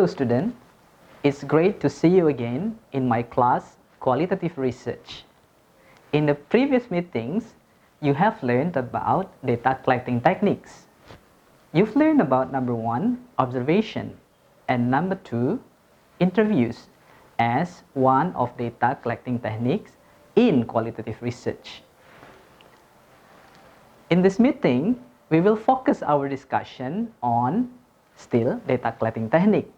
Hello student, it's great to see you again in my class Qualitative Research. In the previous meetings, you have learned about data collecting techniques. You've learned about number 1, observation, and number 2, interviews as one of data collecting techniques in qualitative research. In this meeting, we will focus our discussion on still data collecting technique.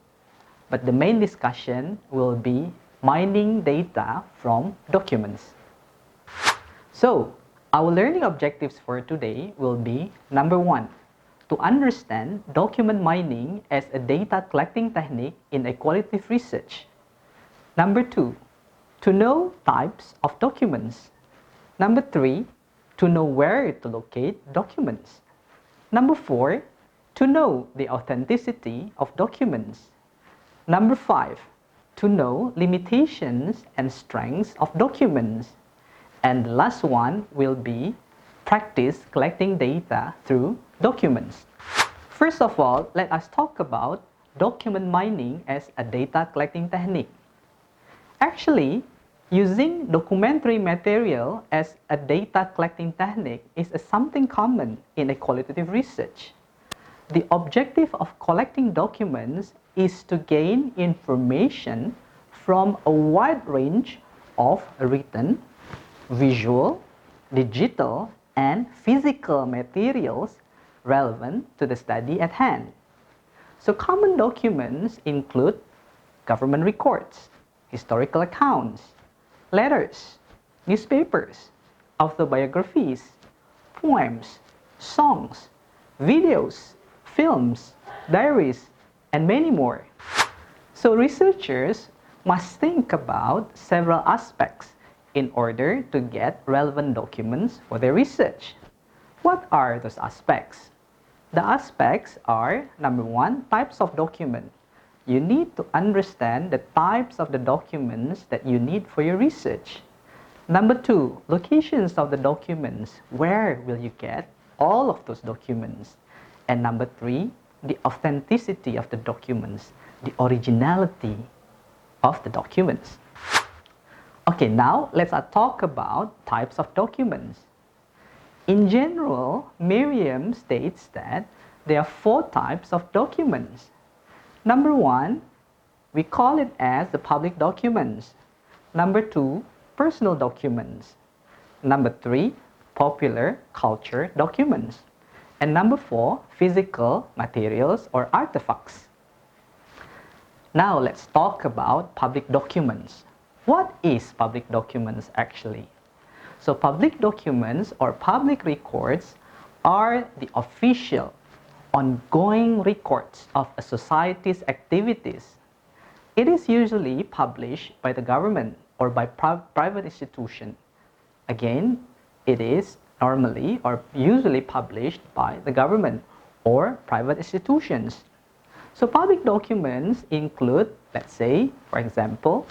But the main discussion will be mining data from documents. So, our learning objectives for today will be number 1, to understand document mining as a data collecting technique in a qualitative research. Number 2, to know types of documents. Number 3, to know where to locate documents. Number 4, to know the authenticity of documents. Number 5, to know limitations and strengths of documents. And the last one will be practice collecting data through documents. First of all, let us talk about document mining as a data collecting technique. Actually, using documentary material as a data collecting technique is something common in a qualitative research. The objective of collecting documents is to gain information from a wide range of written, visual, digital, and physical materials relevant to the study at hand. So common documents include government records, historical accounts, letters, newspapers, autobiographies, poems, songs, videos, films, diaries, and many more. So researchers must think about several aspects in order to get relevant documents for their research. What are those aspects? The aspects are, number 1, types of document. You need to understand the types of the documents that you need for your research. Number 2, locations of the documents. Where will you get all of those documents? And number 3, the authenticity of the documents, the originality of the documents. Okay, now let's talk about types of documents. In general, Merriam states that there are 4 types of documents. Number 1, we call it as the public documents. Number 2, personal documents. Number 3, popular culture documents. And number 4, physical materials or artifacts. Now let's talk about public documents. What is public documents actually? So public documents or public records are the official, ongoing records of a society's activities. It is usually published by the government or by private institution. Again, it is normally or usually published by the government or private institutions. So public documents include, let's say, for example,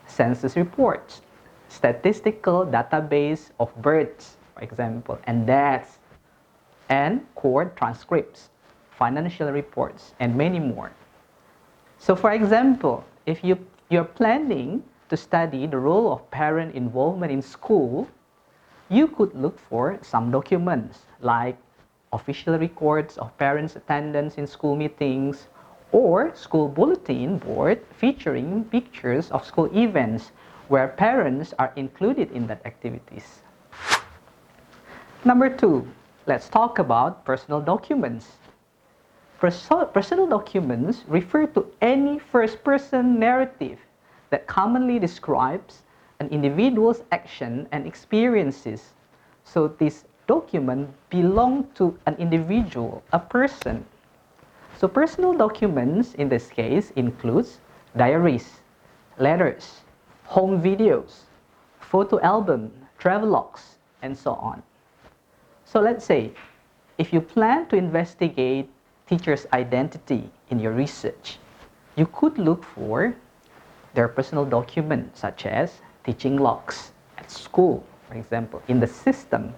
census reports, statistical database of births, for example, and deaths, and court transcripts, financial reports, and many more. So for example, if you're planning to study the role of parent involvement in school, you could look for some documents like official records of parents' attendance in school meetings or school bulletin board featuring pictures of school events where parents are included in that activities. Number 2, let's talk about personal documents. Personal documents refer to any first-person narrative that commonly describes an individual's action and experiences. So this document belongs to an individual, a person. So personal documents in this case includes diaries, letters, home videos, photo album, travelogues, and so on. So let's say if you plan to investigate teachers' identity in your research, you could look for their personal documents such as teaching logs at school, for example, in the system,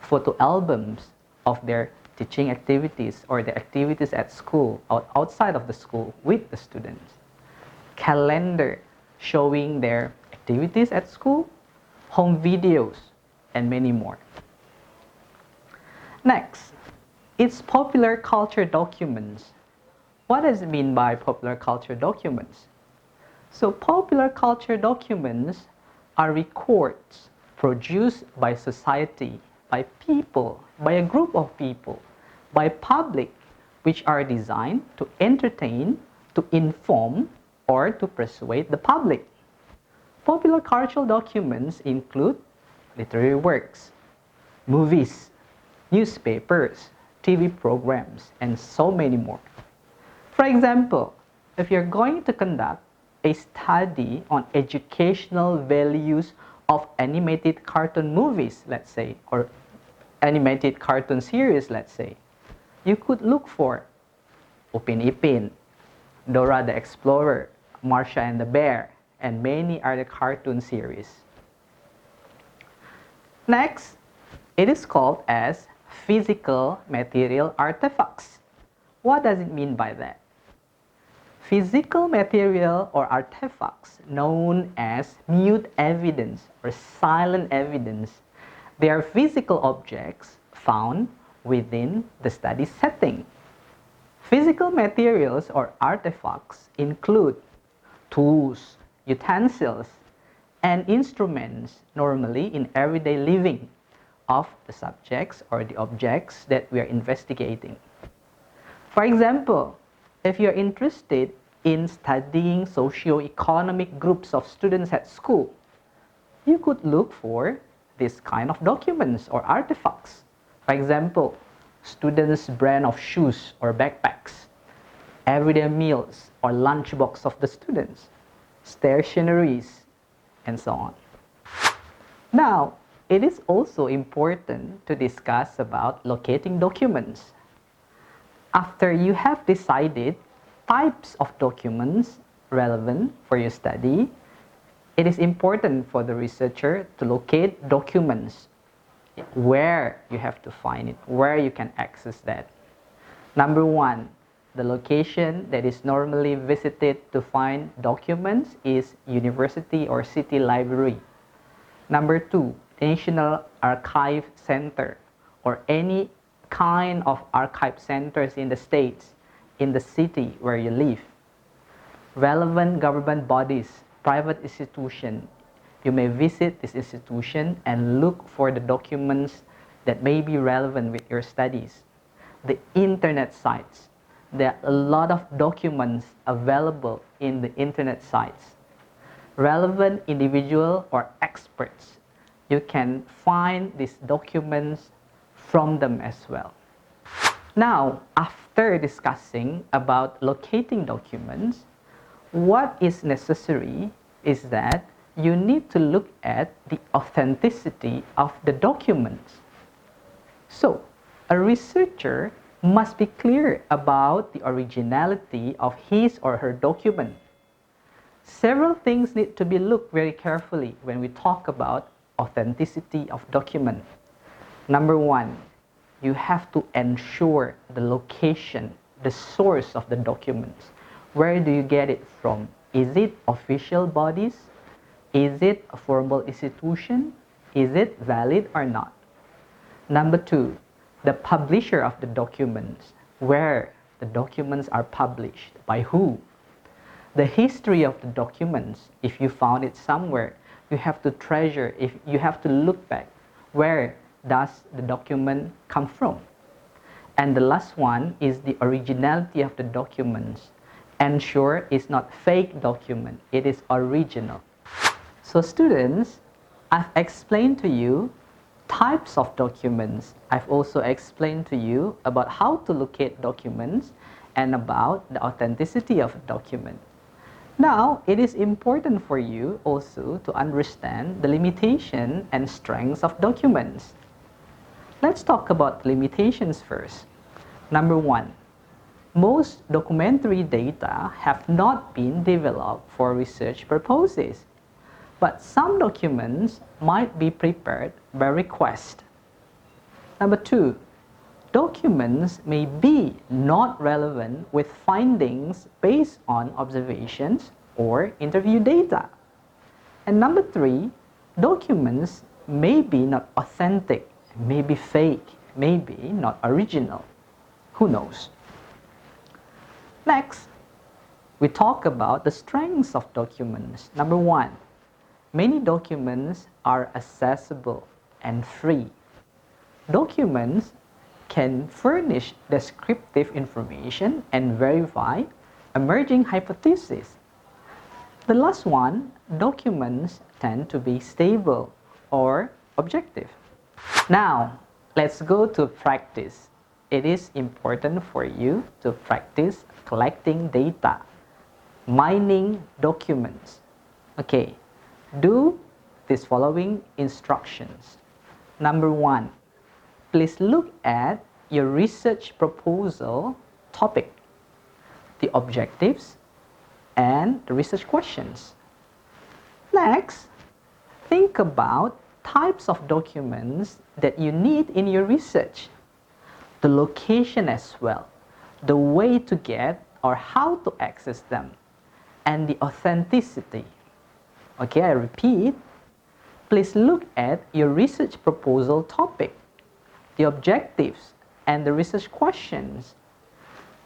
photo albums of their teaching activities or the activities at school or outside of the school with the students. Calendar showing their activities at school, home videos, and many more. Next, it's popular culture documents. What does it mean by popular culture documents? So popular culture documents are records produced by society, by people, by a group of people, by public, which are designed to entertain, to inform, or to persuade the public. Popular cultural documents include literary works, movies, newspapers, TV programs, and so many more. For example, if you're going to conduct a study on educational values of animated cartoon movies, let's say, or animated cartoon series, let's say, you could look for Upin Ipin, Dora the Explorer, Marsha and the Bear, and many other cartoon series. Next, it is called as physical material artifacts. What does it mean by that? Physical material or artifacts known as mute evidence or silent evidence. They are physical objects found within the study setting. Physical materials or artifacts include tools, utensils, and instruments normally in everyday living of the subjects or the objects that we are investigating. For example, if you're interested in studying socio-economic groups of students at school, you could look for this kind of documents or artifacts. For example, students' brand of shoes or backpacks, everyday meals or lunchbox of the students, stationaries, and so on. Now, it is also important to discuss about locating documents. After you have decided types of documents relevant for your study, it is important for the researcher to locate documents, where you have to find it, where you can access that. Number one, the location that is normally visited to find documents is university or city library. Number two, National Archive Center or any kind of archive centers in the states, in the city where you live. Relevant government bodies, private institution, you may visit this institution and look for the documents that may be relevant with your studies. The internet sites, there are a lot of documents available in the internet sites. Relevant individual or experts, you can find these documents from them as well. Now, after discussing about locating documents, what is necessary is that you need to look at the authenticity of the documents. So, a researcher must be clear about the originality of his or her document. Several things need to be looked very carefully when we talk about authenticity of document. Number one, you have to ensure the location, the source of the documents. Where do you get it from? Is it official bodies? Is it a formal institution? Is it valid or not? Number two, the publisher of the documents, where the documents are published, by who? The history of the documents, if you found it somewhere, you have to treasure, if you have to look back, where does the document come from? And the last one is the originality of the documents. Ensure it's not fake document, it is original. So students, I've explained to you types of documents. I've also explained to you about how to locate documents and about the authenticity of a document. Now, it is important for you also to understand the limitation and strengths of documents. Let's talk about limitations first. Number one, most documentary data have not been developed for research purposes, but some documents might be prepared by request. Number two, documents may be not relevant with findings based on observations or interview data. And number 3, documents may be not authentic, may be fake, may be not original. Who knows? Next, we talk about the strengths of documents. Number 1, many documents are accessible and free. Documents can furnish descriptive information and verify emerging hypotheses. The last one, documents tend to be stable or objective. Now, let's go to practice. It is important for you to practice collecting data, mining documents. Okay, do these following instructions. Number 1, please look at your research proposal topic, the objectives, and the research questions. Next, think about types of documents that you need in your research, the location as well, the way to get or how to access them, and the authenticity. Okay, I repeat, please look at your research proposal topic, the objectives, and the research questions.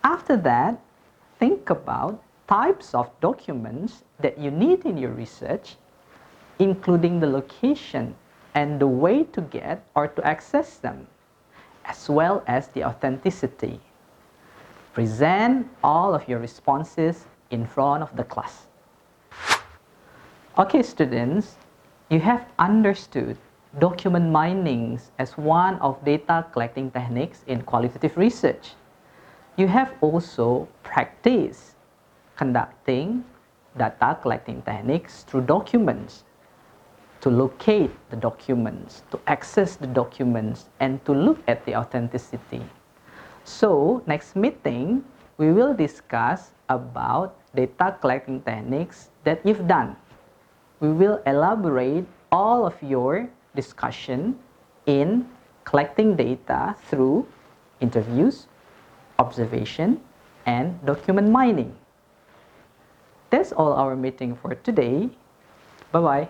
After that, think about types of documents that you need in your research, including the location and the way to get or to access them, as well as the authenticity. Present all of your responses in front of the class. Okay, students, you have understood document mining as one of data collecting techniques in qualitative research. You have also practiced conducting data collecting techniques through documents, to locate the documents, to access the documents, and to look at the authenticity. So, next meeting, we will discuss about data collecting techniques that you've done. We will elaborate all of your discussion in collecting data through interviews, observation, and document mining. That's all our meeting for today. Bye-bye.